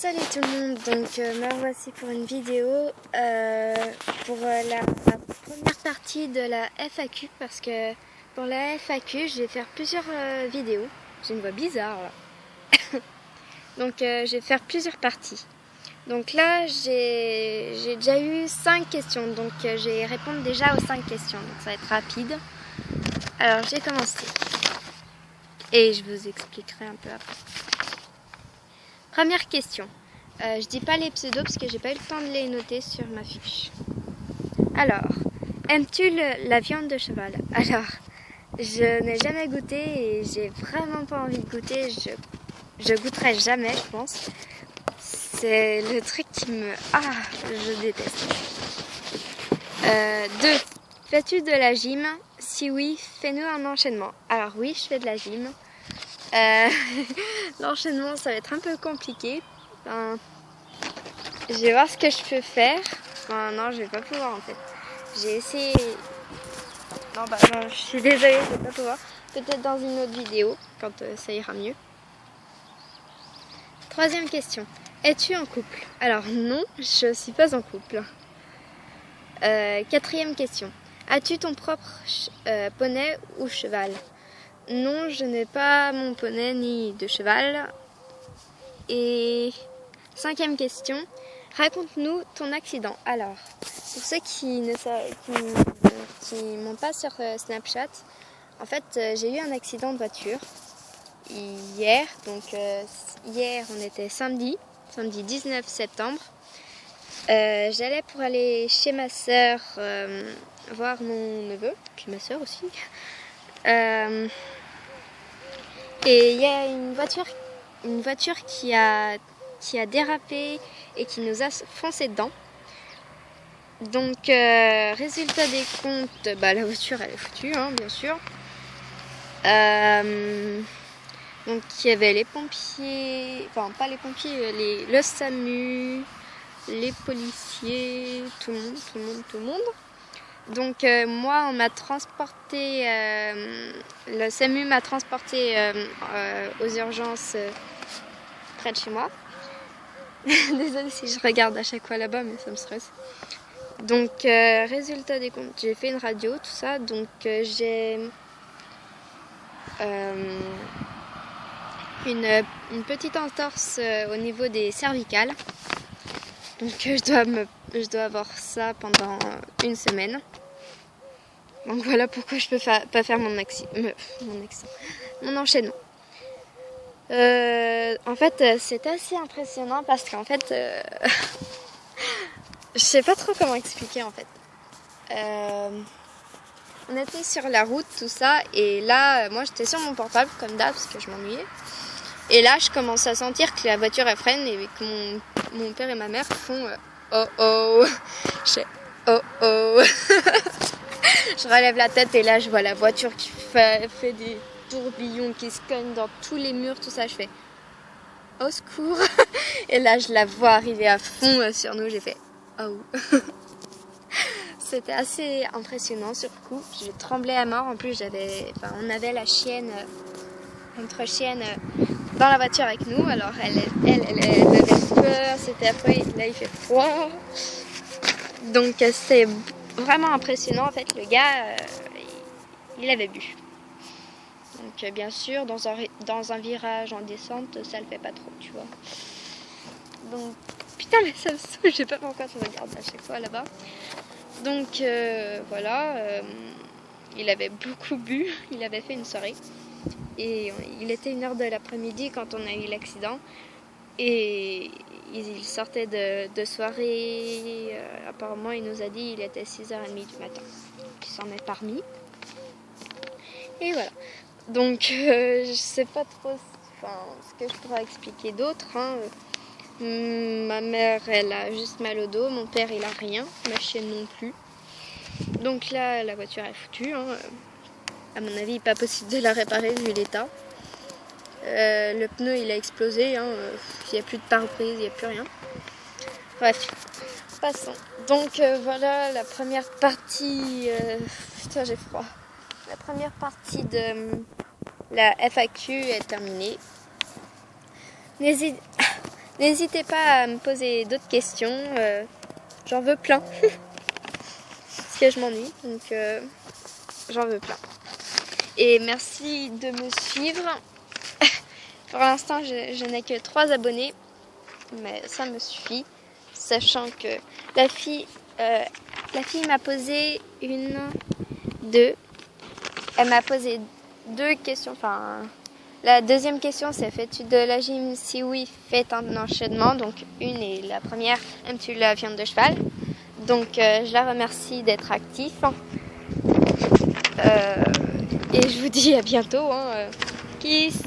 Salut tout le monde, donc me revoici pour une vidéo pour la première partie de la FAQ, parce que pour la FAQ je vais faire plusieurs vidéos. J'ai une voix bizarre là. Donc je vais faire plusieurs parties. Donc là j'ai déjà eu 5 questions, donc je vais répondre déjà aux 5 questions, donc ça va être rapide. Alors j'ai commencé et je vous expliquerai un peu après. Première question. Je dis pas les pseudos parce que j'ai pas eu le temps de les noter sur ma fiche. Alors, aimes-tu la viande de cheval? Alors, je n'ai jamais goûté et j'ai vraiment pas envie de goûter. Je goûterai jamais, je pense. C'est le truc qui me... Ah, je déteste. 2. Fais-tu de la gym? Si oui, fais-nous un enchaînement. Alors oui, je fais de la gym. L'enchaînement, ça va être un peu compliqué. Enfin, je vais voir ce que je peux faire. Enfin, non, je vais pas pouvoir en fait. J'ai essayé... Non, je suis désolée, je vais pas pouvoir. Peut-être dans une autre vidéo, quand ça ira mieux. Troisième question. Es-tu en couple? Alors non, je suis pas en couple. Quatrième question. As-tu ton propre poney ou cheval? Non, je n'ai pas mon poney ni de cheval. Et cinquième question. Raconte-nous ton accident. Alors, pour ceux qui m'ont pas sur Snapchat, en fait, j'ai eu un accident de voiture hier. Donc, hier, on était samedi 19 septembre. J'allais pour aller chez ma sœur voir mon neveu, puis ma sœur aussi. Et il y a une voiture qui a dérapé et qui nous a foncé dedans. Donc, résultat des comptes, la voiture elle est foutue, hein, bien sûr. Donc, il y avait les pompiers, enfin pas les pompiers, le SAMU, les policiers, tout le monde. Donc, moi, on m'a transporté, le SAMU m'a transporté aux urgences près de chez moi. Désolée si je regarde à chaque fois là-bas, mais ça me stresse. Donc, résultat des comptes, j'ai fait une radio, tout ça. Donc, j'ai une petite entorse au niveau des cervicales. Donc, je dois avoir ça pendant une semaine. Donc, voilà pourquoi je peux pas faire mon enchaînement. En fait, c'est assez impressionnant parce qu'en fait... je sais pas trop comment expliquer en fait. On était sur la route, tout ça, et là, moi j'étais sur mon portable comme d'hab parce que je m'ennuyais. Et là, je commence à sentir que la voiture elle freine et que mon père et ma mère font oh oh. Je fais oh oh. Je relève la tête et là, je vois la voiture qui fait des tourbillons qui se cognent dans tous les murs, tout ça. Je fais au secours. Et là, je la vois arriver à fond sur nous. J'ai fait oh. C'était assez impressionnant sur le coup. J'ai tremblé à mort. En plus, on avait la chienne, notre chienne, dans la voiture avec nous. Alors, elle avait peur. C'était affreux. Là, il fait froid. Donc, c'était vraiment impressionnant. En fait, le gars, il avait bu. Donc, bien sûr, dans un virage en descente, ça le fait pas trop, tu vois. Donc, putain, mais ça me saoule. Je sais pas pourquoi je regarde à chaque fois là-bas. Donc voilà, il avait beaucoup bu, il avait fait une soirée et il était 1h de l'après-midi quand on a eu l'accident et il sortait de soirée, apparemment il nous a dit il était 6h30 du matin, donc il s'en est parmi et voilà. Donc je sais pas trop ce que je pourrais expliquer d'autre, hein. Ma mère, elle a juste mal au dos. Mon père, il a rien. Ma chienne non plus. Donc là, la voiture est foutue. Hein. À mon avis, pas possible de la réparer vu l'état. Le pneu, il a explosé. Hein. Il n'y a plus de pare-brise, il n'y a plus rien. Bref, passons. Donc voilà, la première partie... Putain, j'ai froid. La première partie de la FAQ est terminée. N'hésitez pas à me poser d'autres questions. J'en veux plein. Parce que je m'ennuie. Donc j'en veux plein. Et merci de me suivre. Pour l'instant, je n'ai que 3 abonnés. Mais ça me suffit. Sachant que la fille m'a posé elle m'a posé 2 questions. Enfin, la deuxième question, c'est fais-tu de la gym? Si oui, faites un enchaînement. Donc une et la première, aimes-tu la viande de cheval? Donc je la remercie d'être actif. Et je vous dis à bientôt. Kiss.